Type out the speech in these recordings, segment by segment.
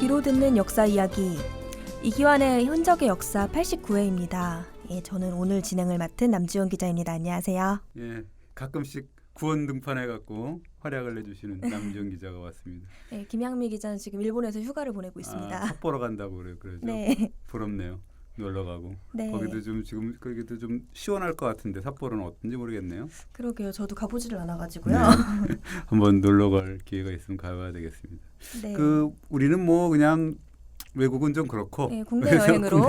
귀로 듣는 역사 이야기 이기환의 흔적의 역사 89회입니다. 예, 저는 오늘 진행을 맡은 남지원 기자입니다. 안녕하세요. 예, 가끔씩 구원 등판해갖고 활약을 해주시는 남지원 기자가 왔습니다. 예, 김양미 기자는 지금 일본에서 휴가를 보내고 있습니다. 삿포로 간다고 그래요. 네. 부럽네요. 놀러 가고. 네. 거기도 좀 시원할 것 같은데 삿포로는 어떤지 모르겠네요. 그러게요. 저도 가보지를 않아가지고요. 네. 한번 놀러 갈 기회가 있으면 가봐야 되겠습니다. 네. 우리는 뭐 그냥 외국은 좀 그렇고 네, 국내 여행으로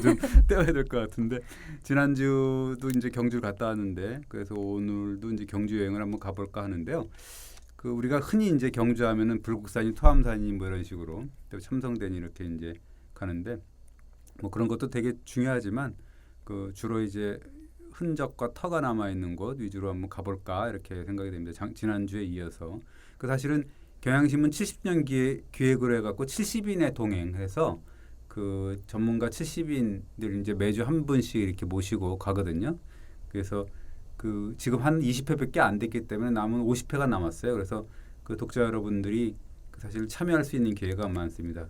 좀 떼어야 될 것 같은데 지난주도 이제 경주를 갔다 왔는데 그래서 오늘도 이제 경주 여행을 한번 가볼까 하는데요. 우리가 흔히 이제 경주하면은 불국산이 토암산이 뭐 이런 식으로 또 첨성대니 이렇게 이제 가는데 뭐 그런 것도 되게 중요하지만 주로 이제 흔적과 터가 남아 있는 곳 위주로 한번 가볼까 이렇게 생각이 됩니다. 지난주에 이어서 사실은 경향신문 70년 기획으로 해갖고 70인의 동행해서 전문가 70인들 이제 매주 한 분씩 이렇게 모시고 가거든요. 그래서 지금 한 20회밖에 안 됐기 때문에 남은 50회가 남았어요. 그래서 독자 여러분들이 사실 참여할 수 있는 기회가 많습니다.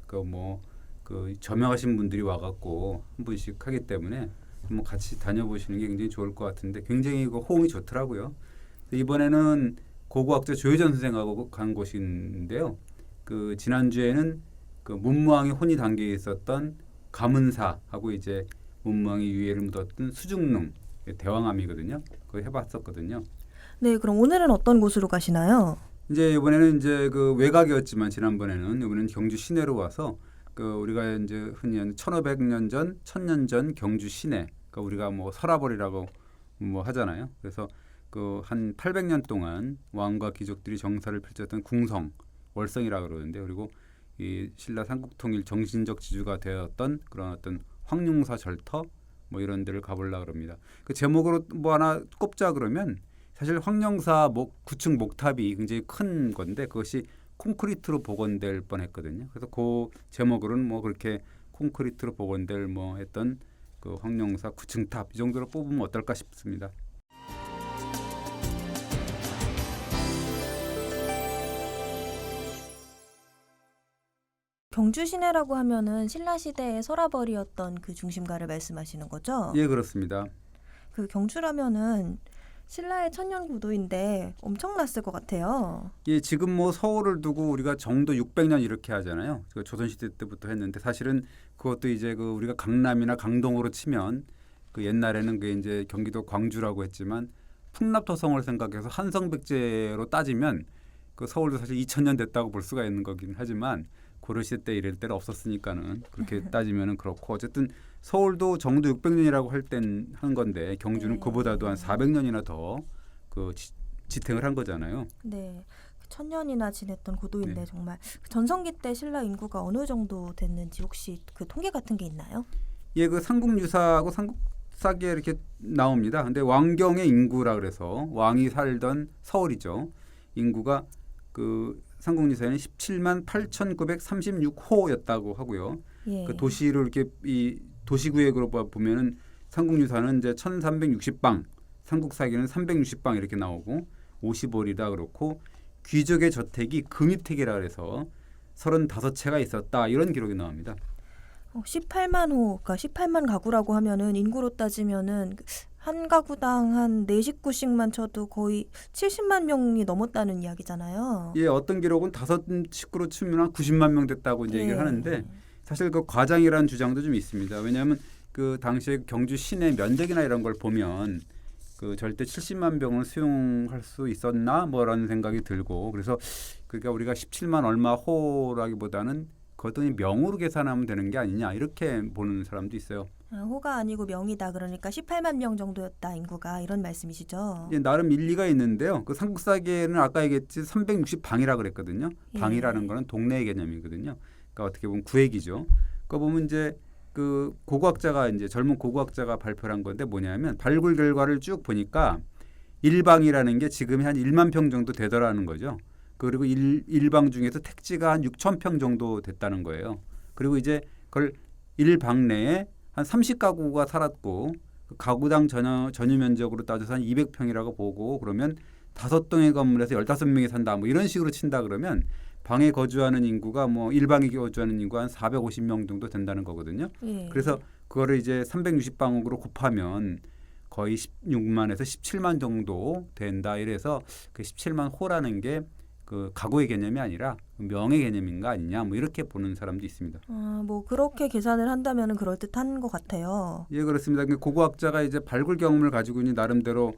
저명하신 분들이 와갖고 한 분씩 하기 때문에 한번 같이 다녀보시는 게 굉장히 좋을 것 같은데 굉장히 호응이 좋더라고요. 이번에는 고고학자 조효전 선생하고 간 곳인데요. 지난주에는 문무왕의 혼이 담겨 있었던 가문사하고 이제 문무왕의 유해를 묻었던 수중릉 대왕암이거든요. 그거 해봤었거든요. 네, 그럼 오늘은 어떤 곳으로 가시나요? 이제 이번에는 이제 외곽이었지만 지난번에는 이번에는 경주 시내로 와서 우리가 이제 흔히 1500년 전, 1000년 전 경주 시내, 우리가 뭐 서라벌이라고 뭐 하잖아요. 그래서 한 800년 동안 왕과 귀족들이 정사를 펼쳤던 궁성, 월성이라고 그러는데 그리고 이 신라 삼국통일 정신적 지주가 되었던 그런 어떤 황룡사 절터 뭐 이런 데를 가보려고 합니다. 제목으로 뭐 하나 꼽자 그러면 사실 황룡사 9층 목탑이 굉장히 큰 건데 그것이 콘크리트로 복원될 뻔했거든요. 그래서 제목으로는 뭐 그렇게 콘크리트로 복원될 뭐 했던 황룡사 9층 탑 이 정도로 뽑으면 어떨까 싶습니다. 경주 시내라고 하면은 신라 시대의 서라벌이었던 그 중심가를 말씀하시는 거죠? 예, 그렇습니다. 경주라면은 신라의 천년 구도인데 엄청났을 것 같아요. 예, 지금 뭐 서울을 두고 우리가 정도 600년 이렇게 하잖아요. 조선시대 때부터 했는데 사실은 그것도 이제 우리가 강남이나 강동으로 치면 옛날에는 이제 경기도 광주라고 했지만 풍납토성을 생각해서 한성백제로 따지면 서울도 사실 2000년 됐다고 볼 수가 있는 거긴 하지만 고려시대 때 이럴 때는 없었으니까는 그렇게 따지면은 그렇고 어쨌든 서울도 정도 600년이라고 할 땐 한 건데 경주는 네. 그보다도 한 400년이나 더 지탱을 한 거잖아요. 네, 1000년이나 지냈던 고도인데 네. 정말 전성기 때 신라 인구가 어느 정도 됐는지 혹시 통계 같은 게 있나요? 예, 삼국유사하고 삼국사기에 이렇게 나옵니다. 근데 왕경의 인구라 그래서 왕이 살던 서울이죠. 인구가 삼국유사에는 17만 8,936호였다고 하고요. 예. 도시를 이렇게 이 도시구역으로 보면은 삼국유사는 이제 1,360방, 삼국사기는 360방 이렇게 나오고 50월이다 그렇고 귀족의 저택이 금입택이라 그래서 35채가 있었다 이런 기록이 나옵니다. 18만 호, 그러니까 18만 가구라고 하면은 인구로 따지면은 한 가구당 한 4식구씩만 쳐도 거의 70만 명이 넘었다는 이야기잖아요. 예, 어떤 기록은 5식구로 치면 한 90만 명 됐다고 이제 얘기를 하는데 사실 과장이라는 주장도 좀 있습니다. 왜냐하면 당시에 경주 시내 면적이나 이런 걸 보면 절대 70만 병을 수용할 수 있었나 뭐라는 생각이 들고 그래서 그러니까 우리가 17만 얼마 호라기보다는 그것도 명으로 계산하면 되는 게 아니냐 이렇게 보는 사람도 있어요. 호가 아니고 명이다. 그러니까 18만 명 정도였다 인구가 이런 말씀이시죠? 예, 나름 일리가 있는데요. 삼국사기에는 아까 얘기했지 360방이라 그랬거든요. 예. 방이라는 거는 동네의 개념이거든요. 그러니까 어떻게 보면 구획이죠. 그거 보면 이제 고고학자가 이제 젊은 고고학자가 발표한 건데 뭐냐면 발굴 결과를 쭉 보니까 일방이라는 게 지금 한 1만 평 정도 되더라는 거죠. 그리고 일방 중에서 택지가 한 6천 평 정도 됐다는 거예요. 그리고 이제 그걸 일방 내에 한 30가구가 살았고 가구당 전유 면적으로 따져서 한 200평이라고 보고 그러면 5동의 건물에서 15명이 산다 뭐 이런 식으로 친다 그러면 방에 거주하는 인구가 뭐 일방에 거주하는 인구가 한 450명 정도 된다는 거거든요. 예. 그래서 그거를 이제 360방으로 곱하면 거의 16만에서 17만 정도 된다. 이래서 그 17만 호라는 게 그 가구의 개념이 아니라 명의 개념인가 아니냐 뭐 이렇게 보는 사람도 있습니다. 뭐 그렇게 계산을 한다면 그럴 듯한 것 같아요. 예, 그렇습니다. 고고학자가 이제 발굴 경험을 가지고 있는 나름대로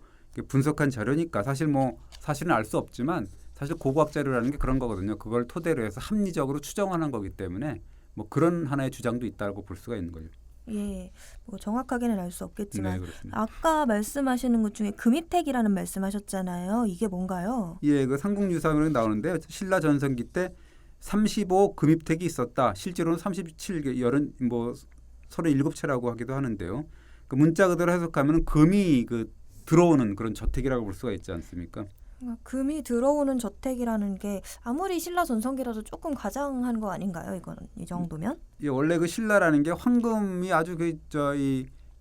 분석한 자료니까 사실은 알 수 없지만 사실 고고학 자료라는 게 그런 거거든요. 그걸 토대로 해서 합리적으로 추정하는 거기 때문에 뭐 그런 하나의 주장도 있다고 볼 수가 있는 거죠. 예, 뭐 정확하게는 알 수 네, 없겠지만 그렇습니다. 아까 말씀하시는 것 중에 금입택이라는 말씀하셨잖아요. 이게 뭔가요? 예, 그 삼국유사로 나오는데 신라 전성기 때 35 금입택이 있었다. 실제로는 37개, 37채라고 하기도 하는데요. 그 문자 그대로 해석하면 금이 그 들어오는 그런 저택이라고 볼 수가 있지 않습니까? 금이 들어오는 저택이라는 게 아무리 신라 전성기라도 조금 과장한 거 아닌가요? 이 정도면? 예, 원래 그 신라라는 게 황금이 아주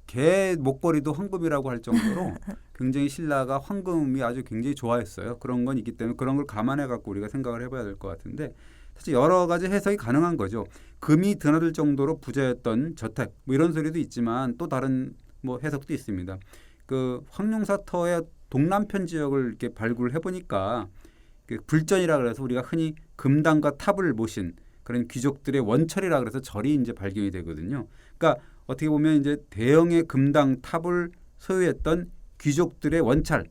개 목걸이도 황금이라고 할 정도로 굉장히 신라가 황금이 아주 굉장히 좋아했어요. 그런 건 있기 때문에 그런 걸 감안해 갖고 우리가 생각을 해봐야 될 것 같은데 사실 여러 가지 해석이 가능한 거죠. 금이 드나들 정도로 부자였던 저택 뭐 이런 소리도 있지만 또 다른 뭐 해석도 있습니다. 그 황룡사터의 동남편 지역을 이렇게 발굴해 보니까 그 불전이라 그래서 우리가 흔히 금당과 탑을 모신 그런 귀족들의 원철이라 그래서 절이 이제 발견이 되거든요. 그러니까 어떻게 보면 이제 대형의 금당 탑을 소유했던 귀족들의 원찰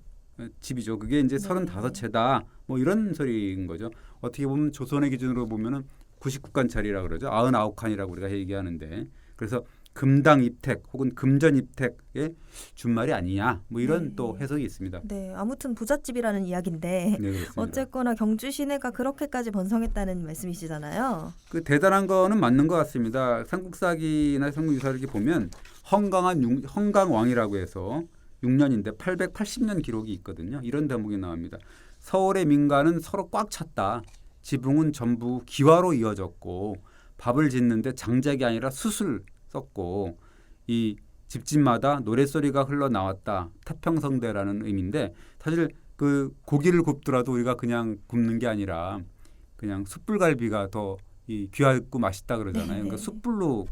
집이죠. 그게 이제 35채다. 뭐 이런 소리인 거죠. 어떻게 보면 조선의 기준으로 보면은 99칸짜리라 그러죠. 99칸이라고 우리가 얘기하는데 그래서 금당 입택 혹은 금전 입택의 준말이 아니냐 뭐 이런 또 해석이 있습니다. 네, 아무튼 부잣집이라는 이야기인데 네, 그렇습니다. 어쨌거나 경주 시내가 그렇게까지 번성했다는 말씀이시잖아요. 그 대단한 거는 맞는 것 같습니다. 삼국사기나 삼국유사를 이렇게 보면 헌강왕이라고 해서 6년인데 880년 기록이 있거든요. 이런 대목이 나옵니다. 서울의 민가는 서로 꽉 찼다. 지붕은 전부 기와로 이어졌고 밥을 짓는데 장작이 아니라 숯을 썼고 이 집집마다 노랫소리가 흘러나왔다. 태평성대라는 의미인데 사실 그 고기를 굽더라도 우리가 그냥 굽는 게 아니라 그냥 숯불갈비가 더 이 귀하고 맛있다 그러잖아요. 그러니까 숯불로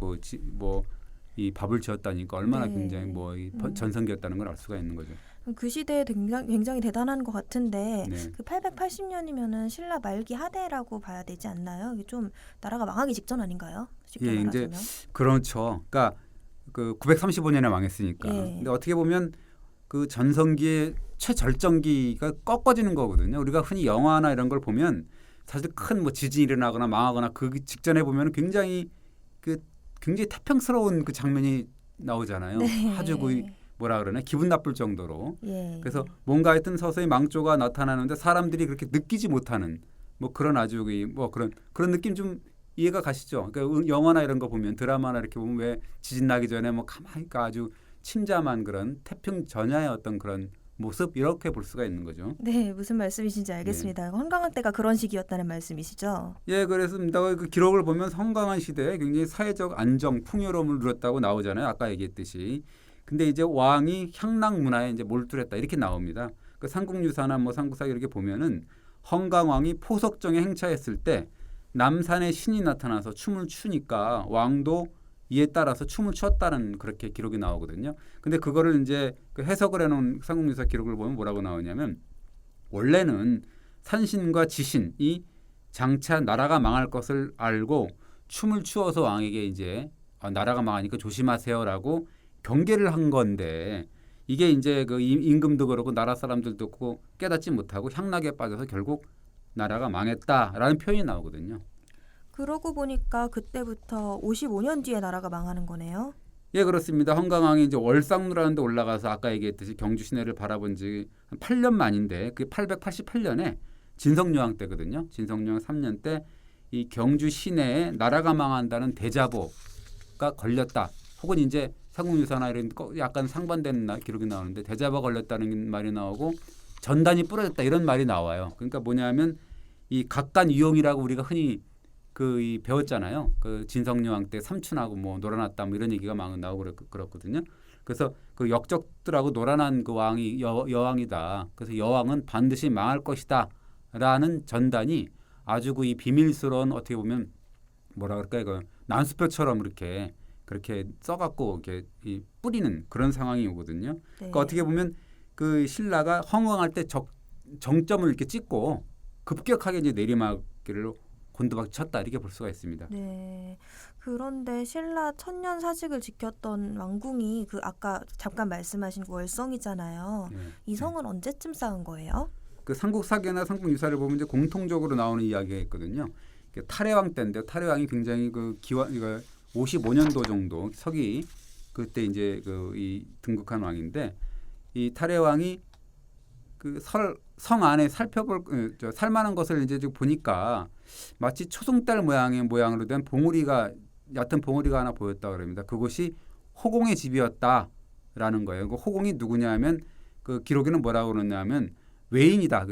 이 밥을 지었다니까 얼마나 굉장히 전성기였다는 걸 알 수가 있는 거죠. 그 시대에 굉장히 대단한 것 같은데 네. 그 880년이면은 신라 말기 하대라고 봐야 되지 않나요? 이게 좀 나라가 망하기 직전 아닌가요? 쉽게 예, 말하자면. 그렇죠. 그러니까 그 935년에 망했으니까. 예. 근데 어떻게 보면 그 전성기의 최절정기가 꺾어지는 거거든요. 우리가 흔히 영화나 이런 걸 보면 사실 큰 뭐 지진이 일어나거나 망하거나 그 직전에 보면 굉장히 태평스러운 그 장면이 나오잖아요. 네. 아주 뭐라 그러나 기분 나쁠 정도로. 예. 그래서 뭔가 하여튼 서서히 망조가 나타나는데 사람들이 그렇게 느끼지 못하는 뭐 그런 아주 그런 느낌 좀 이해가 가시죠? 그러니까 영화나 이런 거 보면 드라마나 이렇게 보면 왜 지진 나기 전에 뭐 가만히 아주 침잠한 그런 태평 전야의 어떤 그런 모습 이렇게 볼 수가 있는 거죠. 네, 무슨 말씀이신지 알겠습니다. 헌강한 때가 그런 시기였다는 말씀이시죠? 예, 그렇습니다. 그 기록을 보면 성강한 시대에 굉장히 사회적 안정, 풍요로움을 누렸다고 나오잖아요. 아까 얘기했듯이. 근데 이제 왕이 향락 문화에 이제 몰두했다 이렇게 나옵니다. 그 삼국유사나 뭐 삼국사 이렇게 보면은 헌강왕이 포석정에 행차했을 때 남산에 신이 나타나서 춤을 추니까 왕도 이에 따라서 춤을 췄다는 그렇게 기록이 나오거든요. 근데 그거를 이제 그 해석을 해놓은 삼국유사 기록을 보면 뭐라고 나오냐면 원래는 산신과 지신이 장차 나라가 망할 것을 알고 춤을 추어서 왕에게 이제 나라가 망하니까 조심하세요라고 경계를 한 건데 이게 이제 그 임금도 그렇고 나라 사람들도 그렇고 깨닫지 못하고 향락에 빠져서 결국 나라가 망했다라는 표현이 나오거든요. 그러고 보니까 그때부터 55년 뒤에 나라가 망하는 거네요. 예, 그렇습니다. 헌강왕이 이제 월상루라는 데 올라가서 아까 얘기했듯이 경주 시내를 바라본 지 8년 만인데 그게 888년에 진성여왕 때거든요. 진성여왕 3년 때 이 경주 시내에 나라가 망한다는 대자보가 걸렸다. 혹은 이제 삼국유사나 이런 약간 상반되는 기록이 나오는데 대자보가 걸렸다는 말이 나오고 전단이 부러졌다 이런 말이 나와요. 그러니까 뭐냐면 이 각간유용이라고 우리가 흔히 이 배웠잖아요. 그 진성여왕 때 삼춘하고 뭐 놀아났다 뭐 이런 얘기가 막 나오고 그렇거든요. 그래서 그 역적들하고 놀아난 그 왕이 여왕이다. 그래서 여왕은 반드시 망할 것이다라는 전단이 아주 이 비밀스러운 어떻게 보면 뭐라 그럴까 이거 난수표처럼 이렇게 그렇게 써갖고 이렇게 이 뿌리는 그런 상황이 오거든요. 네. 그러니까 어떻게 보면 그 신라가 허응할 때 정점을 이렇게 찍고 급격하게 이제 내리막길을 곤두박질 쳤다 이렇게 볼 수가 있습니다. 네. 그런데 신라 천년 사직을 지켰던 왕궁이 그 아까 잠깐 말씀하신 그 월성이잖아요. 네. 이 성은 언제쯤 쌓은 거예요? 그 삼국사계나 삼국유사를 보면 이제 공통적으로 나오는 이야기가 있거든요. 탈해왕 때인데 탈해왕이 굉장히 그 기원 이거 55년도 정도 서기 그때 이제 이 등극한 왕인데 이 탈해왕이 그 성 안에 살만한 것을 이제 좀 보니까 마치 초승달 모양으로 된 얕은 봉우리가 하나 보였다 그럽니다. 그것이 호공의 집이었다라는 거예요. 그 호공이 누구냐면 그 기록에는 뭐라고 그러냐면 외인이다.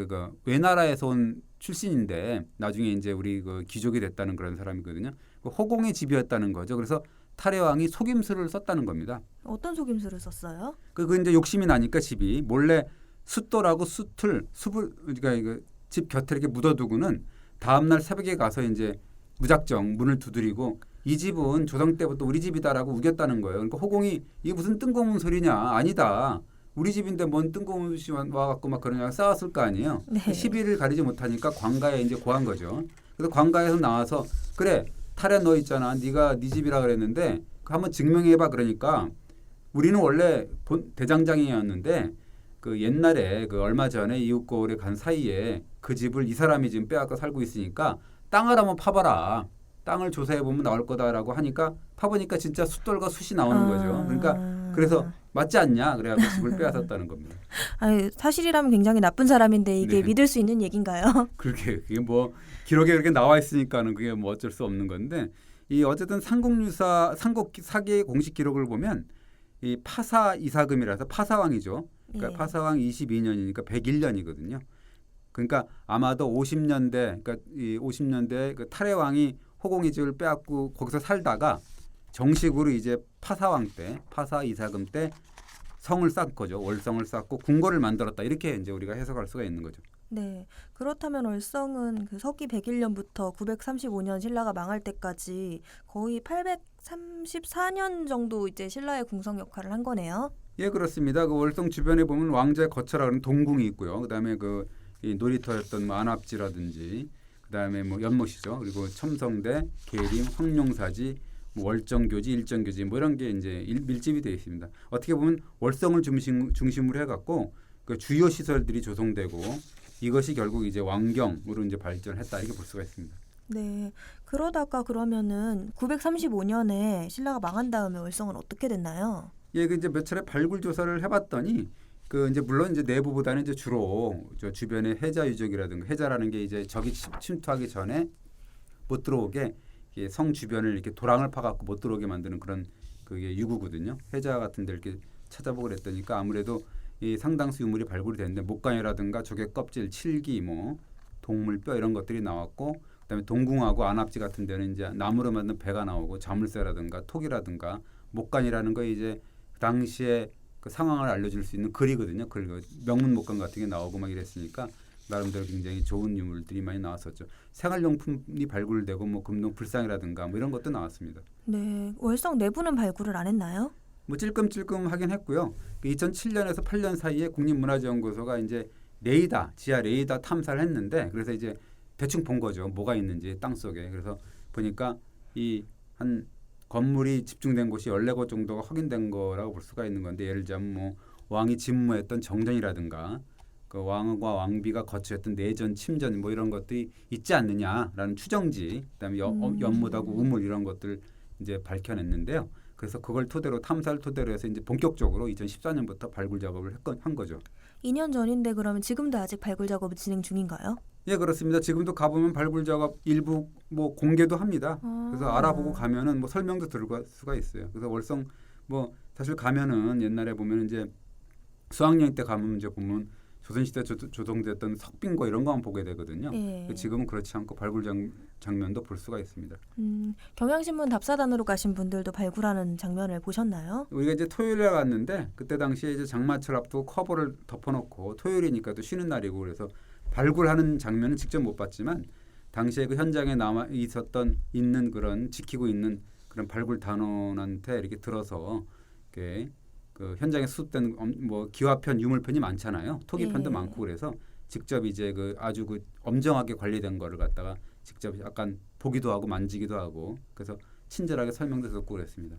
외나라에서 온 출신인데 나중에 이제 우리 그 귀족이 됐다는 그런 사람이거든요. 그 호공의 집이었다는 거죠. 그래서 탈해왕이 속임수를 썼다는 겁니다. 어떤 속임수를 썼어요? 그 이제 욕심이 나니까 집이 몰래 숫돌하고 숲을 그러니까 이거 집 곁에 이렇게 묻어두고는 다음 날 새벽에 가서 이제 무작정 문을 두드리고 이 집은 조상 때부터 우리 집이다라고 우겼다는 거예요. 그러니까 호공이 이게 무슨 뜬금없는 소리냐? 아니다. 우리 집인데 뭔 뜬금없이 와갖고 막 그러냐 싸웠을 거 아니에요. 네. 시비를 가리지 못하니까 관가에 이제 고한 거죠. 그래서 관가에서 나와서 그래 탈해 너 있잖아. 네가 네 집이라 그랬는데 한번 증명해봐 그러니까 우리는 원래 대장장이었는데 그 옛날에 그 얼마 전에 이웃고을에 간 사이에 그 집을 이 사람이 지금 빼앗고 살고 있으니까 땅을 한번 파봐라. 땅을 조사해 보면 나올 거다라고 하니까 파보니까 진짜 숫돌과 숫이 나오는 거죠. 그러니까 그래서 맞지 않냐 그래가지고 집을 빼앗았다는 겁니다. 아니, 사실이라면 굉장히 나쁜 사람인데 이게 네. 믿을 수 있는 얘기인가요? 그게 뭐 기록에 그렇게 나와 있으니까는 그게 뭐 어쩔 수 없는 건데 이 어쨌든 삼국사기의 공식 기록을 보면 이 파사 이사금이라서 파사왕이죠. 그러니까 네. 파사왕 22년이니까 101년이거든요. 그러니까 아마도 50년대 그러니까 이 50년대 그 탈해왕이 호공의 집을 빼앗고 거기서 살다가 정식으로 이제 파사왕 때 파사 이사금 때 성을 쌓은 거죠. 월성을 쌓고 궁궐을 만들었다. 이렇게 이제 우리가 해석할 수가 있는 거죠. 네. 그렇다면 월성은 그 서기 101년부터 935년 신라가 망할 때까지 거의 834년 정도 이제 신라의 궁성 역할을 한 거네요. 예, 그렇습니다. 그 월성 주변에 보면 왕자의 거처라는 동궁이 있고요. 그다음에 이 놀이터였던 뭐 안압지라든지 그다음에 뭐 연못이죠. 그리고 첨성대, 계림, 황룡사지, 뭐 월정교지, 일정교지 뭐 이런 게 이제 밀집이 되어 있습니다. 어떻게 보면 월성을 중심으로 해갖고 그 주요 시설들이 조성되고 이것이 결국 이제 왕경으로 이제 발전했다 이렇게 볼 수가 있습니다. 네. 그러다가 그러면은 935년에 신라가 망한 다음에 월성은 어떻게 됐나요? 예, 그 이제 몇 차례 발굴 조사를 해봤더니 그 이제 물론 이제 내부보다는 이제 주로 저 주변의 해자 유적이라든가 해자라는 게 이제 적이 침투하기 전에 못 들어오게 성 주변을 이렇게 도랑을 파갖고 못 들어오게 만드는 그런 그게 유구거든요. 해자 같은 데 이렇게 찾아보고 그랬더니까 아무래도 이 상당수 유물이 발굴이 됐는데 목간이라든가 조개 껍질, 칠기, 뭐 동물 뼈 이런 것들이 나왔고 그다음에 동궁하고 안압지 같은 데는 이제 나무로 만든 배가 나오고 자물쇠라든가 톡이라든가 목간이라는 거 이제 그 당시에 그 상황을 알려줄 수 있는 글이거든요. 글 명문 목간 같은 게 나오고 막 이랬으니까 나름대로 굉장히 좋은 유물들이 많이 나왔었죠. 생활용품이 발굴되고 뭐 금동 불상이라든가 뭐 이런 것도 나왔습니다. 네. 월성 내부는 발굴을 안 했나요? 뭐 찔끔찔끔 하긴 했고요. 2007년에서 8년 사이에 국립문화재연구소가 이제 지하 레이더 탐사를 했는데 그래서 이제 대충 본 거죠. 뭐가 있는지 땅 속에. 그래서 보니까 이 한 건물이 집중된 곳이 14곳 정도가 확인된 거라고 볼 수가 있는 건데 예를 들자면 뭐 왕이 집무했던 정전이라든가 그 왕과 왕비가 거처했던 내전, 침전 뭐 이런 것들이 있지 않느냐라는 추정지, 그다음에 연못하고 우물 이런 것들 이제 밝혀냈는데요. 그래서 그걸 토대로 탐사를 토대로 해서 이제 본격적으로 2014년부터 발굴 작업을 한 거죠. 2년 전인데 그러면 지금도 아직 발굴 작업이 진행 중인가요? 예, 그렇습니다. 지금도 가보면 발굴 작업 일부 뭐 공개도 합니다. 그래서 알아보고 가면은 뭐 설명도 들을 수가 있어요. 그래서 월성 뭐 사실 가면은 옛날에 보면 이제 수학여행 때 가면 이제 보면 조선시대 조성됐던 석빙고 이런 거만 보게 되거든요. 예. 지금은 그렇지 않고 발굴 장면도 볼 수가 있습니다. 경향신문 답사단으로 가신 분들도 발굴하는 장면을 보셨나요? 우리가 이제 토요일에 갔는데 그때 당시에 이제 장마철 앞두고 커버를 덮어놓고 토요일이니까 또 쉬는 날이고 그래서 발굴하는 장면은 직접 못 봤지만 당시에 그 현장에 남아 있는 그런 지키고 있는 그런 발굴 단원한테 이렇게 들어서 이렇게 그 현장에 수습된 뭐 기화편, 유물편이 많잖아요. 토기편도 예. 많고 그래서 직접 이제 그 아주 그 엄정하게 관리된 거를 갖다가 직접 약간 보기도 하고 만지기도 하고 그래서 친절하게 설명도 듣고 그랬습니다.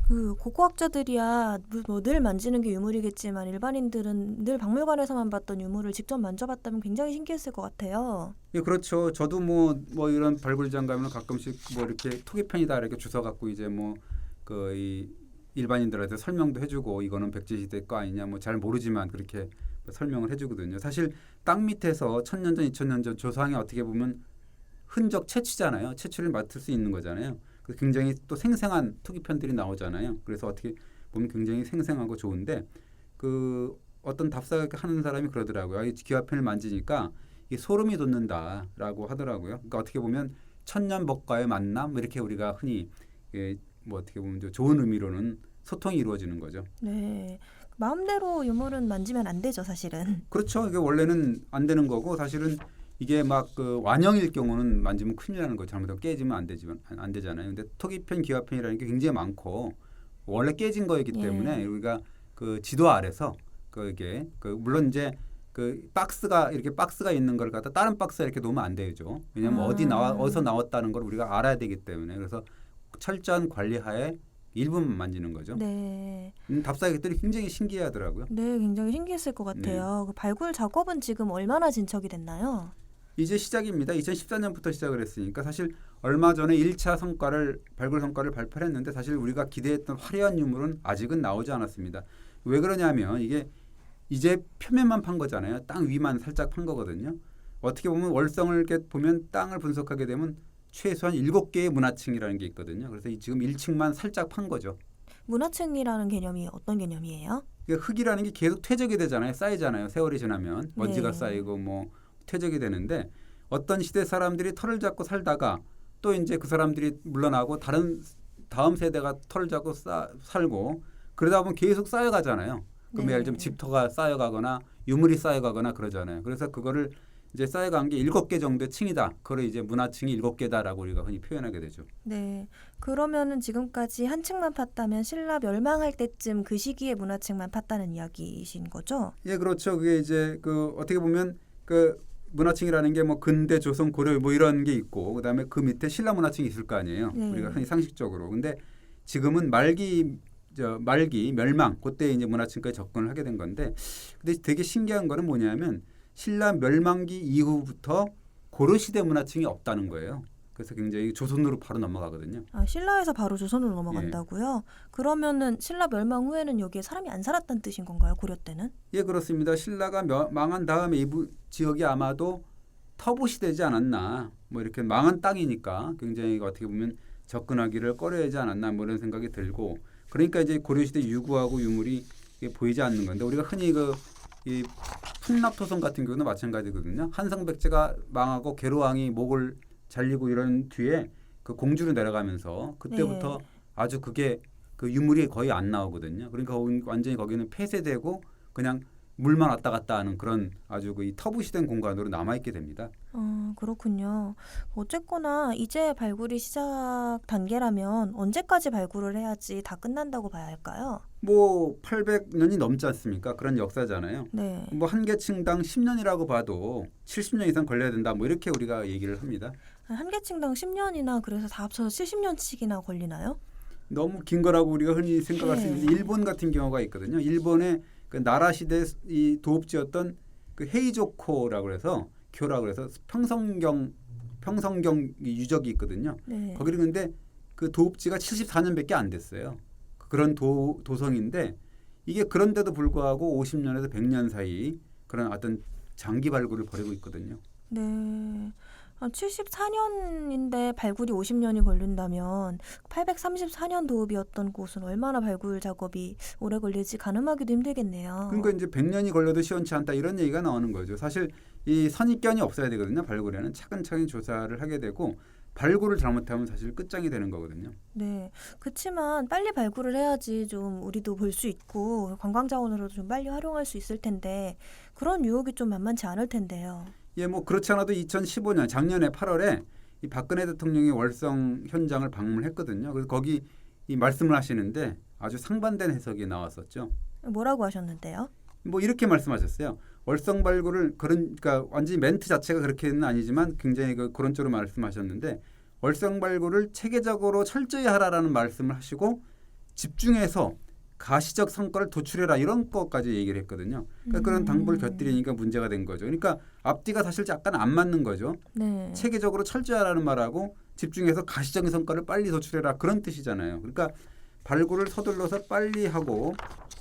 그 고고학자들이야 뭐 늘 만지는 게 유물이겠지만 일반인들은 늘 박물관에서만 봤던 유물을 직접 만져봤다면 굉장히 신기했을 것 같아요. 예, 그렇죠. 저도 뭐 이런 발굴장 가면 가끔씩 뭐 이렇게 토기편이다 이렇게 주워 갖고 이제 뭐 그 이 일반인들한테 설명도 해주고 이거는 백제시대 거 아니냐 뭐 잘 모르지만 그렇게 설명을 해주거든요. 사실 땅 밑에서 1000년 전, 2000년 전 조상이 어떻게 보면 흔적 채취잖아요. 채취를 맡을 수 있는 거잖아요. 굉장히 또 생생한 토기편들이 나오잖아요. 그래서 어떻게 보면 굉장히 생생하고 좋은데 그 어떤 답사 하는 사람이 그러더라고요. 이 기화편을 만지니까 이 소름이 돋는다라고 하더라고요. 그러니까 어떻게 보면 천년법과의 만남 이렇게 우리가 흔히 뭐 어떻게 보면 좋은 의미로는 소통이 이루어지는 거죠. 네. 마음대로 유물은 만지면 안 되죠, 사실은. 그렇죠. 이게 원래는 안 되는 거고 사실은 이게 막 그 완형일 경우는 만지면 큰일 나는 거죠. 잘못하면 깨지면 안 되잖아요. 근데 토기편, 기화편이라는 게 굉장히 많고 원래 깨진 거이기 때문에 우리가 그 지도 아래서 그게 그 물론 이제 그 박스가 있는 걸 갖다 다른 박스에 이렇게 놓으면 안 되죠. 왜냐하면 어디서 나왔다는 걸 우리가 알아야 되기 때문에 그래서 철저한 관리하에 일부만 만지는 거죠. 네. 답사객들이 굉장히 신기해하더라고요. 네, 굉장히 신기했을 것 같아요. 그 발굴 작업은 지금 얼마나 진척이 됐나요? 이제 시작입니다. 2014년부터 시작을 했으니까 사실 얼마 전에 1차 발굴 성과를 발표를 했는데 사실 우리가 기대했던 화려한 유물은 아직은 나오지 않았습니다. 왜 그러냐면 이게 이제 표면만 판 거잖아요. 땅 위만 살짝 판 거거든요. 어떻게 보면 월성을 이렇게 보면 땅을 분석하게 되면 최소한 7개의 문화층이라는 게 있거든요. 그래서 지금 1층만 살짝 판 거죠. 문화층이라는 개념이 어떤 개념이에요? 흙이라는 게 계속 퇴적이 되잖아요. 쌓이잖아요. 세월이 지나면 먼지가 네. 쌓이고 뭐 퇴적이 되는데 어떤 시대 사람들이 털을 잡고 살다가 또 이제 그 사람들이 물러나고 다음 세대가 털을 잡고 살고 그러다 보면 계속 쌓여가잖아요. 그럼 네. 예를 들면 집터가 쌓여가거나 유물이 쌓여가거나 그러잖아요. 그래서 그거를 이제 쌓여간 게 7개 정도의 층이다. 그걸 이제 문화층이 7개다라고 우리가 흔히 표현하게 되죠. 네. 그러면은 지금까지 한 층만 팠다면 신라 멸망할 때쯤 그 시기에 문화층만 팠다는 이야기이신 거죠? 예, 그렇죠. 그게 이제 그 어떻게 보면 그 문화층이라는 게 뭐 근대, 조선, 고려 뭐 이런 게 있고 그다음에 그 밑에 신라 문화층이 있을 거 아니에요. 네. 우리가 흔히 상식적으로. 근데 지금은 말기 멸망 그때 이제 문화층까지 접근을 하게 된 건데 근데 되게 신기한 거는 뭐냐면 신라 멸망기 이후부터 고려 시대 문화층이 없다는 거예요. 그래서 굉장히 조선으로 바로 넘어가거든요. 아, 신라에서 바로 조선으로 넘어간다고요? 그러면은 신라 멸망 후에는 여기에 사람이 안 살았다는 뜻인 건가요? 고려 때는? 예, 그렇습니다. 신라가 망한 다음에 이 지역이 아마도 터부 시대지 않았나. 뭐 이렇게 망한 땅이니까 굉장히 어떻게 보면 접근하기를 꺼려하지 않았나 뭐 이런 생각이 들고 그러니까 이제 고려 시대 유구하고 유물이 보이지 않는 건데 우리가 흔히 이 풍납토성 같은 경우는 마찬가지거든요. 한성백제가 망하고 계로왕이 목을 잘리고 이런 뒤에 그 공주로 내려가면서 그때부터 아주 그게 그 유물이 거의 안 나오거든요. 그러니까 완전히 거기는 폐쇄되고 그냥 물만 왔다 갔다 하는 그런 아주 그 터부시된 공간으로 남아 있게 됩니다. 그렇군요. 어쨌거나 이제 발굴이 시작 단계라면 언제까지 발굴을 해야지 다 끝난다고 봐야 할까요? 뭐 800년이 넘지 않습니까? 그런 역사잖아요. 네. 뭐 한 개 층당 10년이라고 봐도 70년 이상 걸려야 된다. 뭐 이렇게 우리가 얘기를 합니다. 한 개 층당 10년이나 그래서 다 합쳐서 70년씩이나 걸리나요? 너무 긴 거라고 우리가 흔히 생각할 수 있는데 일본 같은 경우가 있거든요. 일본의 그 나라 시대 이 도읍지였던 그 헤이조코라고 해서 교라고 해서 평성경 유적이 있거든요. 네. 거기를 근데 그 도읍지가 74년밖에 안 됐어요. 그런 도성인데 이게 그런데도 불구하고 50년에서 100년 사이 그런 어떤 장기 발굴을 벌이고 있거든요. 네. 74년인데 발굴이 50년이 걸린다면 834년 도읍이었던 곳은 얼마나 발굴 작업이 오래 걸릴지 가늠하기도 힘들겠네요. 그러니까 이제 100년이 걸려도 시원치 않다 이런 얘기가 나오는 거죠. 사실 이 선입견이 없어야 되거든요. 발굴에는 차근차근 조사를 하게 되고 발굴을 잘못하면 사실 끝장이 되는 거거든요. 네. 그렇지만 빨리 발굴을 해야지 좀 우리도 볼 수 있고 관광 자원으로도 좀 빨리 활용할 수 있을 텐데 그런 유혹이 좀 만만치 않을 텐데요. 예, 뭐 그렇지 않아도 2015년 작년에 8월에 이 박근혜 대통령이 월성 현장을 방문했거든요. 그래서 거기 이 말씀을 하시는데 아주 상반된 해석이 나왔었죠. 뭐라고 하셨는데요? 뭐 이렇게 말씀하셨어요. 월성 발굴을 그러니까 완전히 멘트 자체가 그렇게는 아니지만 굉장히 그런 쪽으로 말씀하셨는데 월성 발굴을 체계적으로 철저히 하라라는 말씀을 하시고 집중해서 가시적 성과를 도출해라 이런 것까지 얘기를 했거든요. 그러니까 그런 당부를 곁들이니까 문제가 된 거죠. 그러니까 앞뒤가 사실 약간 안 맞는 거죠. 네. 체계적으로 철저히 하라는 말하고 집중해서 가시적인 성과를 빨리 도출해라 그런 뜻이잖아요. 그러니까 발굴을 서둘러서 빨리 하고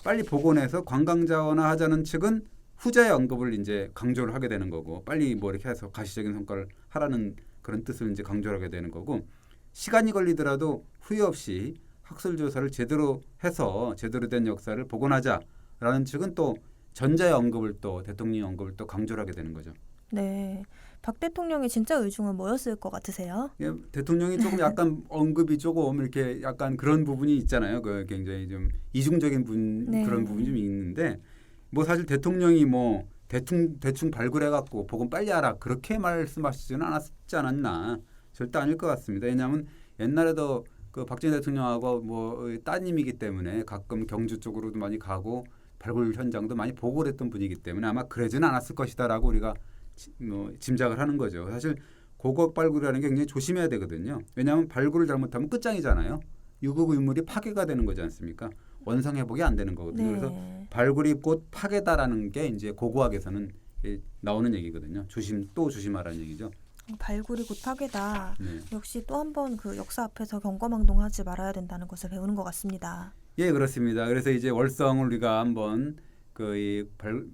빨리 복원해서 관광자원화하자는 측은 후자의 언급을 이제 강조를 하게 되는 거고 빨리 뭐 이렇게 해서 가시적인 성과를 하라는 그런 뜻을 이제 강조를 하게 되는 거고 시간이 걸리더라도 후회 없이 학술 조사를 제대로 해서 제대로 된 역사를 복원하자라는 측은 또 전자의 언급을 또 대통령의 언급을 또 강조를 하게 되는 거죠. 네. 박 대통령의 진짜 의중은 뭐였을 것 같으세요? 예, 대통령이 조금 약간 언급이 조금 이렇게 약간 그런 부분이 있잖아요. 그 굉장히 좀 이중적인 네. 그런 부분이 좀 있는데 뭐 사실 대통령이 뭐 대충 발굴해갖고 복원 빨리 하라 그렇게 말씀하시지는 않았지 않았나 절대 아닐 것 같습니다. 왜냐하면 옛날에도 그 박정희 대통령하고 뭐 따님이기 때문에 가끔 경주 쪽으로도 많이 가고 발굴 현장도 많이 보고 그랬던 분이기 때문에 아마 그러지는 않았을 것이다라고 우리가 짐작을 하는 거죠. 사실 고고학 발굴이라는 게 굉장히 조심해야 되거든요. 왜냐하면 발굴을 잘못하면 끝장이잖아요. 유국 유물이 파괴가 되는 거지 않습니까? 원상 회복이 안 되는 거거든요. 네. 그래서 발굴이 곧 파괴다라는 게 이제 고고학에서는 나오는 얘기거든요. 조심하라는 얘기죠. 발굴이 곧 파괴다. 네. 역시 또 한 번 그 역사 앞에서 경거망동하지 말아야 된다는 것을 배우는 것 같습니다. 예, 그렇습니다. 그래서 이제 월성을 우리가 한번 그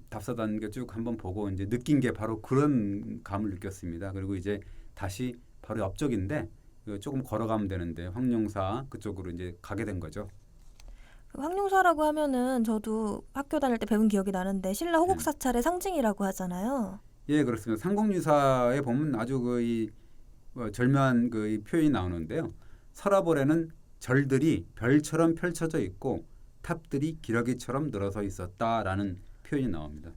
답사단 쭉 한번 보고 이제 느낀 게 바로 그런 감을 느꼈습니다. 그리고 이제 다시 바로 옆쪽인데 조금 걸어가면 되는데 황룡사 그쪽으로 이제 가게 된 거죠. 그 황룡사라고 하면은 저도 학교 다닐 때 배운 기억이 나는데 신라 호국 사찰의 상징이라고 하잖아요. 예, 그렇습니다. 삼국유사에 보면 아주 절묘한 이 표현이 나오는데요. 서라벌에는 절들이 별처럼 펼쳐져 있고 탑들이 기러기처럼 늘어서 있었다라는 표현이 나옵니다.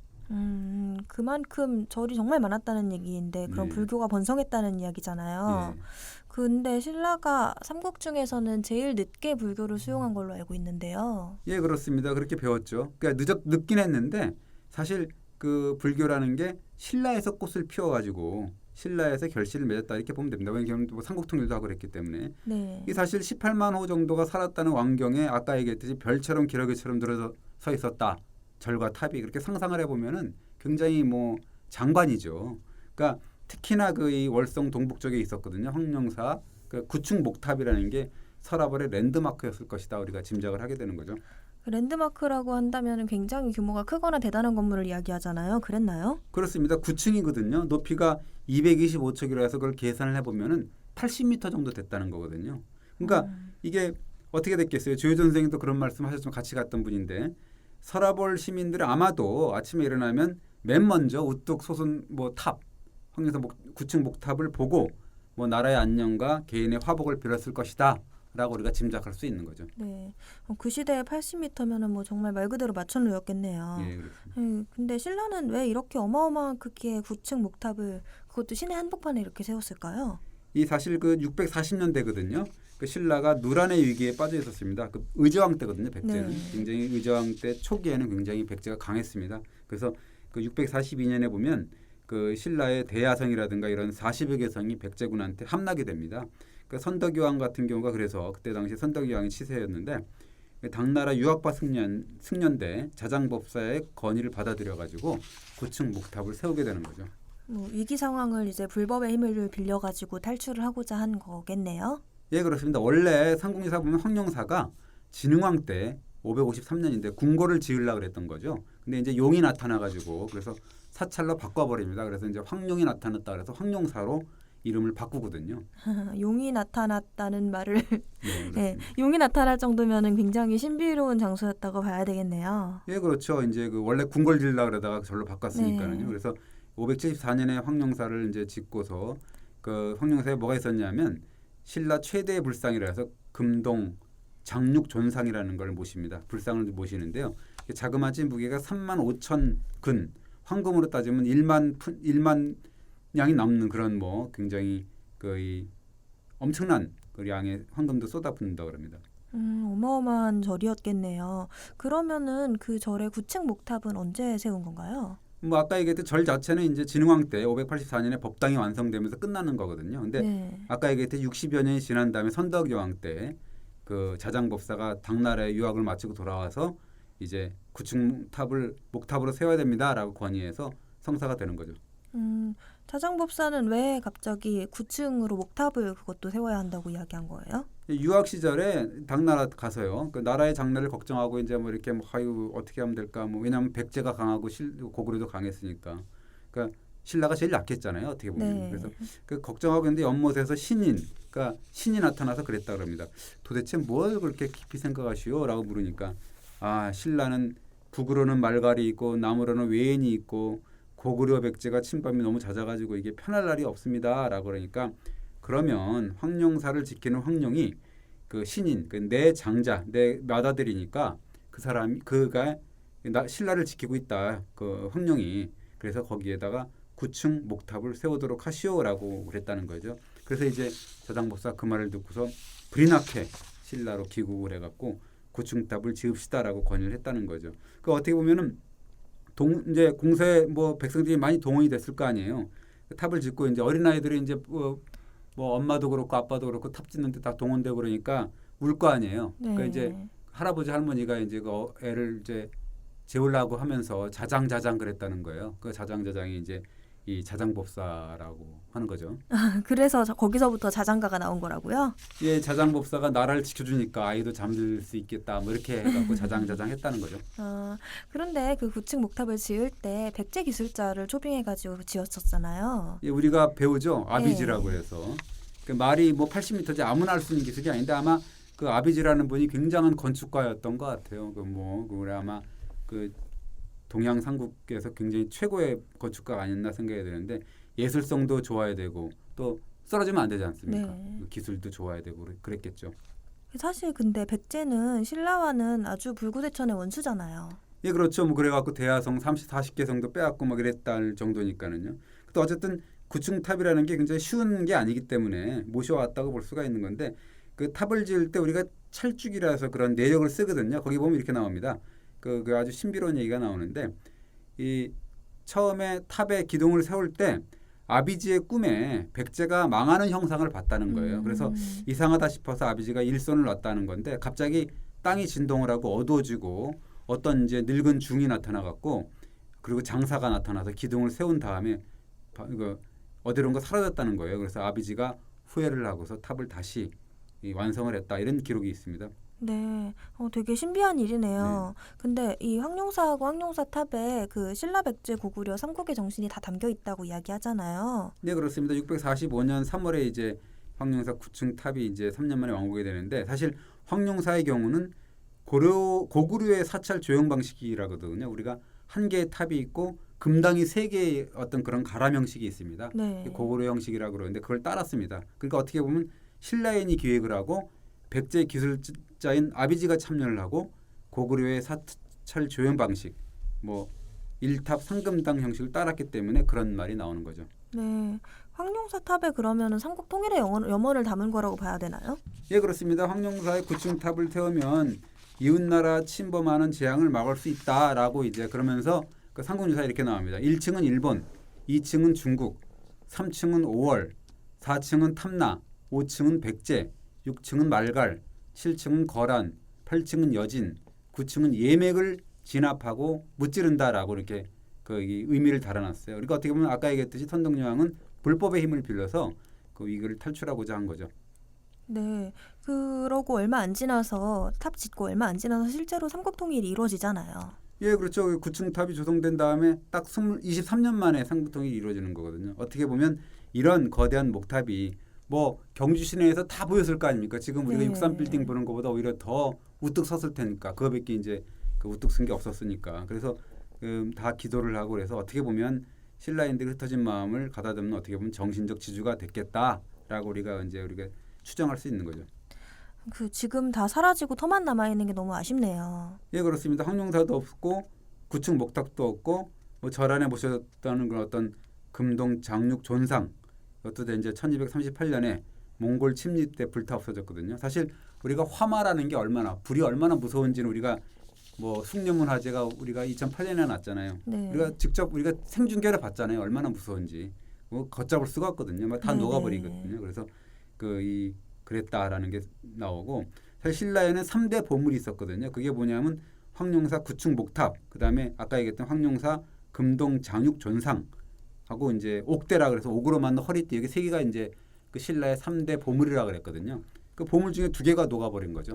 그만큼 절이 정말 많았다는 얘기인데 그럼 네. 불교가 번성했다는 이야기잖아요. 예. 근데 신라가 삼국 중에서는 제일 늦게 불교를 수용한 걸로 알고 있는데요. 예, 그렇습니다. 그렇게 배웠죠. 그러니까 늦긴 했는데 사실 그 불교라는 게 신라에서 꽃을 피워가지고 신라에서 결실을 맺었다 이렇게 보면 됩니다. 왜냐하면 뭐 삼국통일도 하고 그랬기 때문에. 네. 이 사실 18만 호 정도가 살았다는 왕경에 아까 얘기했듯이 별처럼 기러기처럼 늘어서 서 있었다. 절과 탑이 그렇게 상상을 해보면은 굉장히 뭐 장관이죠. 그러니까 특히나 이 월성 동북 쪽에 있었거든요. 황룡사 그 구층 목탑이라는 게 서라벌의 랜드마크였을 것이다. 우리가 짐작을 하게 되는 거죠. 랜드마크라고 한다면 굉장히 규모가 크거나 대단한 건물을 이야기하잖아요. 그랬나요? 그렇습니다. 9층이거든요. 높이가 225층이라 해서 그걸 계산을 해보면은 80m 정도 됐다는 거거든요. 그러니까 이게 어떻게 됐겠어요? 조효전 선생님도 그런 말씀하셨지만 같이 갔던 분인데 서라벌 시민들은 아마도 아침에 일어나면 맨 먼저 우뚝 솟은 탑, 황룡사 9층 목탑을 보고 나라의 안녕과 개인의 화복을 빌었을 것이다. 라고 우리가 짐작할 수 있는 거죠. 네. 그 시대에 80m면은 뭐 정말 말 그대로 마천루였겠네요. 예, 그렇습니다. 근데 신라는 왜 이렇게 어마어마한 크기의 9층 목탑을 그것도 시내 한복판에 이렇게 세웠을까요? 이 사실 640년대거든요. 그 신라가 누란의 위기에 빠져 있었습니다. 그 의제왕 때거든요. 백제는 네. 굉장히 의제왕 때 초기에는 굉장히 백제가 강했습니다. 그래서 642년에 보면 그 신라의 대야성이라든가 이런 40여 개 성이 백제군한테 함락이 됩니다. 그 선덕여왕 같은 경우가 그래서 그때 당시 선덕여왕이 치세였는데 당나라 유학파 승년대 자장법사의 건의를 받아들여 가지고 9층 목탑을 세우게 되는 거죠. 위기 상황을 이제 불법의 힘을 빌려 가지고 탈출을 하고자 한 거겠네요. 예, 그렇습니다. 원래 삼국유사 보면 황룡사가 진흥왕 때 553년인데 궁궐을 지으려고 그랬던 거죠. 근데 이제 용이 나타나 가지고 그래서 사찰로 바꿔버립니다. 그래서 이제 황룡이 나타났다 그래서 황룡사로 이름을 바꾸거든요. 용이 나타났다는 말을 네, 네, 용이 나타날 정도면은 굉장히 신비로운 장소였다고 봐야 되겠네요. 예, 그렇죠. 이제 원래 궁궐 지으려고 그러다가 절로 바꿨으니까요. 네. 그래서 574년에 황룡사를 이제 짓고서 그 황룡사에 뭐가 있었냐면 신라 최대의 불상이라 해서 금동 장육존상이라는 걸 모십니다. 불상을 모시는데요. 자그마치 무게가 35,000근, 황금으로 따지면 1만 양이 남는 그런 뭐 굉장히 거의 엄청난 그 양의 황금도 쏟아붓는다 그럽니다. 어마어마한 절이었겠네요. 그러면은 그 절의 9층 목탑은 언제 세운 건가요? 뭐 아까 얘기했던 절 자체는 이제 진흥왕 때 584년에 법당이 완성되면서 끝나는 거거든요. 근데 네. 아까 얘기했던 60여 년이 지난 다음에 선덕여왕 때 그 자장법사가 당나라에 유학을 마치고 돌아와서 이제 9층 탑을 목탑으로 세워야 됩니다라고 건의해서 성사가 되는 거죠. 자장법사는 왜 갑자기 9층으로 목탑을 그것도 세워야 한다고 이야기한 거예요? 유학 시절에 당나라 가서요. 그 나라의 장래를 걱정하고 이제 뭐 이렇게 뭐 아유 어떻게 하면 될까 뭐 왜냐하면 백제가 강하고 고구려도 강했으니까. 그러니까 신라가 제일 약했잖아요. 어떻게 보면. 네. 그래서 그 걱정하고 있는데 연못에서 그러니까 신이 나타나서 그랬다 그럽니다. 도대체 뭘 그렇게 깊이 생각하시오?라고 물으니까 아 신라는 북으로는 말갈이 있고 남으로는 외인이 있고 고구려 백제가 침범이 너무 잦아가지고 이게 편할 날이 없습니다라고 그러니까 그러면 황룡사를 지키는 황룡이 그 신인 내 장자 내 맏아들이니까 그 사람이 그가 신라를 지키고 있다 그 황룡이 그래서 거기에다가 9층 목탑을 세우도록 하시오라고 그랬다는 거죠. 그래서 이제 자장법사 그 말을 듣고서 불이 나게 신라로 귀국을 해갖고 9층 탑을 지읍시다라고 건의를 했다는 거죠. 그 어떻게 보면은 이제 공사에 뭐 백성들이 많이 동원이 됐을 거 아니에요. 탑을 짓고 이제 어린 아이들이 이제 뭐 엄마도 그렇고 아빠도 그렇고 탑 짓는데 다 동원되고 그러니까 울 거 아니에요. 네. 그러니까 이제 할아버지 할머니가 이제 그 애를 이제 재우려고 하면서 자장 그랬다는 거예요. 그 자장이 이제 이 자장법사라고 하는 거죠. 그래서 거기서부터 자장가가 나온 거라고요? 예, 자장법사가 나라를 지켜주니까 아이도 잠들 수 있겠다. 뭐 이렇게 해갖고 자장 했다는 거죠. 그런데 그 9층 목탑을 지을 때 백제 기술자를 초빙해가지고 지었었잖아요. 예, 우리가 배우죠. 네. 아비지라고 해서 그 말이 뭐 80m지 아무나 할 수 있는 기술이 아닌데 아마 그 아비지라는 분이 굉장한 건축가였던 것 같아요. 그래 아마 그 동양 삼국에서 굉장히 최고의 건축가가 아니었나 생각이 드는데 예술성도 좋아야 되고 또 쓰러지면 안 되지 않습니까? 네. 기술도 좋아야 되고 그랬겠죠. 사실 근데 백제는 신라와는 아주 불구대천의 원수잖아요. 예, 그렇죠. 뭐 그래갖고 대하성 40개 성도 빼앗고 막 이랬다 정도니까는요. 또 어쨌든 9층 탑이라는 게 굉장히 쉬운 게 아니기 때문에 모셔왔다고 볼 수가 있는 건데 그 탑을 지을 때 우리가 찰죽이라서 그런 내력을 쓰거든요. 거기 보면 이렇게 나옵니다. 그 아주 신비로운 얘기가 나오는데 이 처음에 탑에 기둥을 세울 때 아비지의 꿈에 백제가 망하는 형상을 봤다는 거예요. 그래서 이상하다 싶어서 아비지가 일손을 놨다는 건데 갑자기 땅이 진동을 하고 어두워지고 어떤 이제 늙은 중이 나타나갖고 그리고 장사가 나타나서 기둥을 세운 다음에 어디론가 사라졌다는 거예요. 그래서 아비지가 후회를 하고서 탑을 다시 완성을 했다 이런 기록이 있습니다. 네, 되게 신비한 일이네요. 근데 이 황룡사하고 황룡사 탑에 그 신라 백제 고구려 삼국의 정신이 다 담겨 있다고 이야기하잖아요. 네, 그렇습니다. 645년 3월에 이제 황룡사 9층 탑이 이제 3년 만에 완공이 되는데 사실 황룡사의 경우는 고구려의 사찰 조형 방식이라거든요. 우리가 한 개의 탑이 있고 금당이 세 개의 어떤 그런 가람 형식이 있습니다. 네. 고구려 형식이라고 그러는데 그걸 따랐습니다. 그러니까 어떻게 보면 신라인이 기획을 하고 백제 기술자인 아비지가 참여를 하고 고구려의 사찰 조형 방식, 뭐 1탑 상금당 형식을 따랐기 때문에 그런 말이 나오는 거죠. 네, 황룡사 탑에 그러면은 삼국 통일의 염원을 담은 거라고 봐야 되나요? 예, 그렇습니다. 황룡사의 9층 탑을 태우면 이웃나라 침범하는 재앙을 막을 수 있다라고 이제 그러면서 그 삼국유사에 이렇게 나옵니다. 1층은 일본, 2층은 중국, 3층은 5월, 4층은 탐나, 5층은 백제, 6층은 말갈, 7층은 거란, 8층은 여진, 9층은 예맥을 진압하고 무찌른다라고 이렇게 그 의미를 달아놨어요. 그러니까 어떻게 보면 아까 얘기했듯이 선덕여왕은 불법의 힘을 빌려서 그 위기를 탈출하고자 한 거죠. 네, 그러고 얼마 안 지나서 탑 짓고 얼마 안 지나서 실제로 삼국 통일이 이루어지잖아요. 예, 그렇죠. 9층 탑이 조성된 다음에 딱 23년 만에 삼국 통일이 이루어지는 거거든요. 어떻게 보면 이런 거대한 목탑이 뭐 경주 시내에서 다 보였을 거 아닙니까? 지금 우리가 네. 63 빌딩 보는 것보다 오히려 더 우뚝 섰을 테니까 그거밖에 이제 그 우뚝 쓴 게 없었으니까 그래서 다 기도를 하고 그래서 어떻게 보면 신라인들이 흩어진 마음을 가다듬는 어떻게 보면 정신적 지주가 됐겠다라고 우리가 추정할 수 있는 거죠. 그 지금 다 사라지고 터만 남아 있는 게 너무 아쉽네요. 예, 그렇습니다. 황룡사도 없고 9층 목탑도 없고 뭐 절 안에 모셨다는 그런 어떤 금동 장육 존상 이것도 이제 1238년에 몽골 침입 때 불타 없어졌거든요. 사실 우리가 화마라는 게 불이 얼마나 무서운지는 우리가 뭐 숭례문 화재가 우리가 2008년에 났잖아요. 네. 우리가 직접 우리가 생중계를 봤잖아요. 얼마나 무서운지. 뭐 걷잡을 수가 없거든요. 막 다 네네. 녹아버리거든요. 그래서 그랬다라는 게 나오고 사실 신라에는 3대 보물이 있었거든요. 그게 뭐냐면 황룡사 구층 목탑, 그다음에 아까 얘기했던 황룡사 금동 장육 존상 하고 이제 옥대라 그래서 옥으로 만든 허리띠 여기 세 개가 이제 그 신라의 3대 보물이라 그랬거든요. 그 보물 중에 2개가 녹아버린 거죠.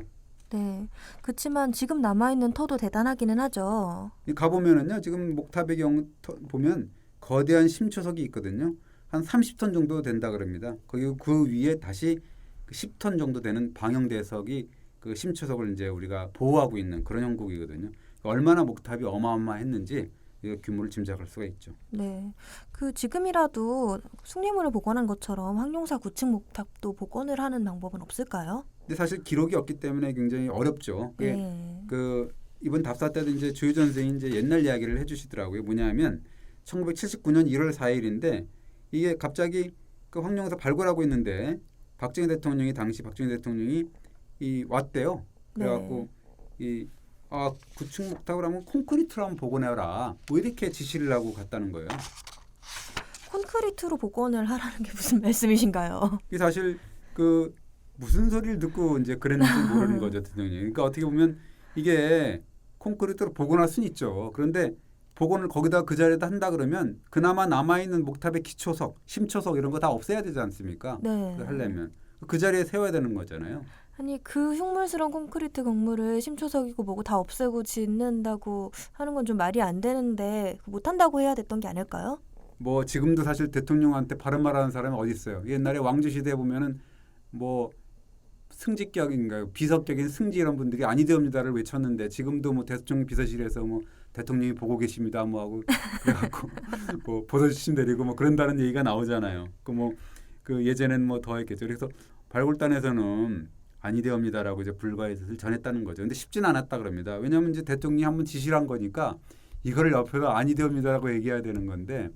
네. 그렇지만 지금 남아있는 터도 대단하기는 하죠. 가보면은요, 지금 목탑의 경우 보면 거대한 심초석이 있거든요. 한 30톤 정도 된다 그럽니다. 그리고 그 위에 다시 10톤 정도 되는 방형대석이 그 심초석을 이제 우리가 보호하고 있는 그런 형국이거든요. 얼마나 목탑이 어마어마했는지 이 규모를 짐작할 수가 있죠. 네. 그 지금이라도 숭례문을 복원한 것처럼 황룡사 9층 목탑도 복원을 하는 방법은 없을까요? 근데 사실 기록이 없기 때문에 굉장히 어렵죠. 네. 그 이번 답사 때도 이제 조효전 선생이 이제 옛날 이야기를 해주시더라고요. 뭐냐면 1979년 1월 4일인데 이게 갑자기 그 황룡사 발굴하고 있는데 당시 박정희 대통령이 왔대요. 그래갖고 구층 목탑을 하면 콘크리트로 한번 복원해라. 뭐 이렇게 지시를 하고 갔다는 거예요. 콘크리트로 복원을 하라는 게 무슨 말씀이신가요? 이 사실 그 무슨 소리를 듣고 이제 그랬는지 모르는 거죠, 대통령이. 그러니까 어떻게 보면 이게 콘크리트로 복원할 수는 있죠. 그런데 복원을 거기다 그 자리에다 한다 그러면 그나마 남아있는 목탑의 기초석, 심초석 이런 거 다 없애야 되지 않습니까? 네. 그걸 하려면 그 자리에 세워야 되는 거잖아요. 아니 그 흉물스러운 콘크리트 건물을 심초석이고 뭐고 다 없애고 짓는다고 하는 건 좀 말이 안 되는데 못한다고 해야 됐던 게 아닐까요? 뭐 지금도 사실 대통령한테 바른 말하는 사람이 어디 있어요? 옛날에 왕조 시대에 보면은 뭐 승직격인가요? 비석격인 승지 이런 분들이 아니되옵니다를 외쳤는데 지금도 뭐 대통령 비서실에서 뭐 대통령이 보고 계십니다 뭐 하고 그래갖고 뭐 보도주신 내리고 뭐 그런다는 얘기가 나오잖아요. 그 예전에는 뭐 더 했겠죠. 그래서 발굴단에서는 아니되옵니다라고 이제 불가의 뜻을 전했다는 거죠. 근데 쉽진 않았다 그럽니다. 왜냐하면 이제 대통령이 한번 지시를 한 거니까 이거를 옆에서 아니되옵니다라고 얘기해야 되는 건데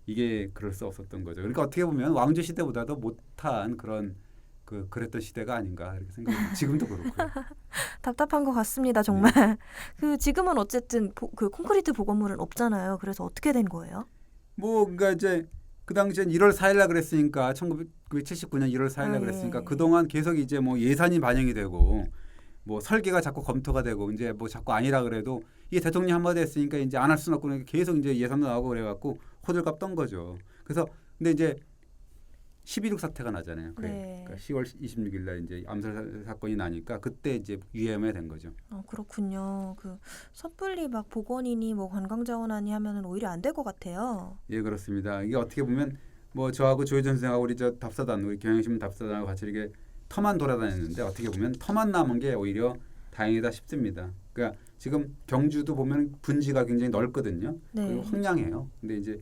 이게 그럴 수 없었던 거죠. 그러니까 어떻게 보면 왕조 시대보다도 못한 그랬던 시대가 아닌가 이렇게 생각합니다. 지금도 그렇고요. 답답한 것 같습니다 정말. 그 지금은 어쨌든 그 콘크리트 복원물은 없잖아요. 그래서 어떻게 된 거예요? 뭐 그러니까 이제 그 당시엔 1월 4일날 그랬으니까 1979년 1월 4일날 그랬으니까 예. 그동안 계속 이제 뭐 예산이 반영이 되고 뭐 설계가 자꾸 검토가 되고 이제 뭐 자꾸 아니라 그래도 이게 대통령 한마디 했으니까 이제 안 할 수는 없고 그러니까 계속 이제 예산도 나오고 그래갖고 호들갑 떤 거죠. 그래서 근데 이제 12.6 사태가 나잖아요. 네. 그러니까 10월 26일 날 이제 암살 사건이 나니까 그때 이제 위험해야 된 거죠. 그렇군요. 그 섣불리 막 복원이니 뭐 관광자원하니 하면은 오히려 안 될 것 같아요. 예, 그렇습니다. 이게 어떻게 보면 뭐 저하고 조혜전 선생하고 우리 저 답사단, 우리 경향신문 답사단하고 같이 이렇게 터만 돌아다녔는데 어떻게 보면 터만 남은 게 오히려 다행이다 싶습니다. 그러니까 지금 경주도 보면 분지가 굉장히 넓거든요. 네. 그리고 황량해요. 근데 이제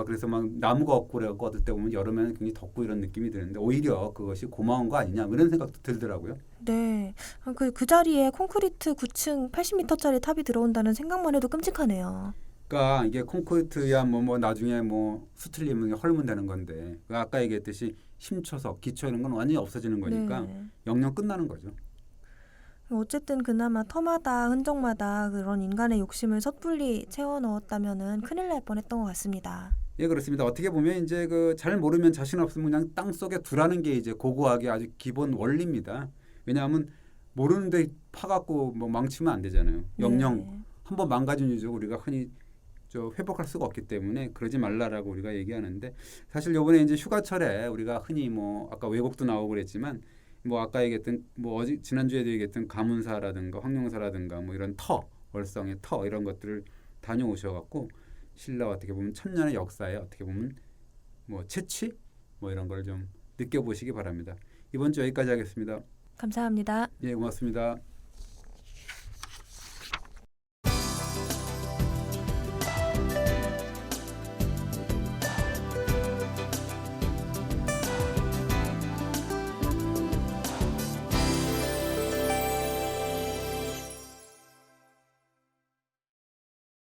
그래서 막 나무가 없고 그래갖고 어떨 때 보면 여름에는 굉장히 덥고 이런 느낌이 드는데 오히려 그것이 고마운 거 아니냐 이런 생각도 들더라고요. 네. 그 자리에 콘크리트 9층 80m짜리 탑이 들어온다는 생각만 해도 끔찍하네요. 그러니까 이게 콘크리트야 뭐 나중에 뭐 수틀리면 헐면 되는 건데 아까 얘기했듯이 심초석, 기초 이런 건 완전히 없어지는 거니까 네. 영영 끝나는 거죠. 어쨌든 그나마 터마다 흔적마다 그런 인간의 욕심을 섣불리 채워 넣었다면은 큰일 날 뻔했던 것 같습니다. 예, 그렇습니다. 어떻게 보면 이제 그 잘 모르면 자신 없으면 그냥 땅 속에 두라는 게 이제 고고하게 아주 기본 원리입니다. 왜냐하면 모르는데 파갖고 뭐 망치면 안 되잖아요. 영영 네. 한번 망가진 유적 우리가 흔히 회복할 수가 없기 때문에 그러지 말라라고 우리가 얘기하는데 사실 이번에 이제 휴가철에 우리가 흔히 뭐 아까 왜곡도 나오고 그랬지만 뭐 아까 얘기했던 뭐 지난주에도 얘기했던 가문사라든가 황룡사라든가 뭐 이런 월성의 터 이런 것들을 다녀오셔갖고 신라 어떻게 보면 천년의 역사에 어떻게 보면 뭐 채취 뭐 이런 걸 좀 느껴보시기 바랍니다. 이번 주 여기까지 하겠습니다. 감사합니다. 예, 고맙습니다.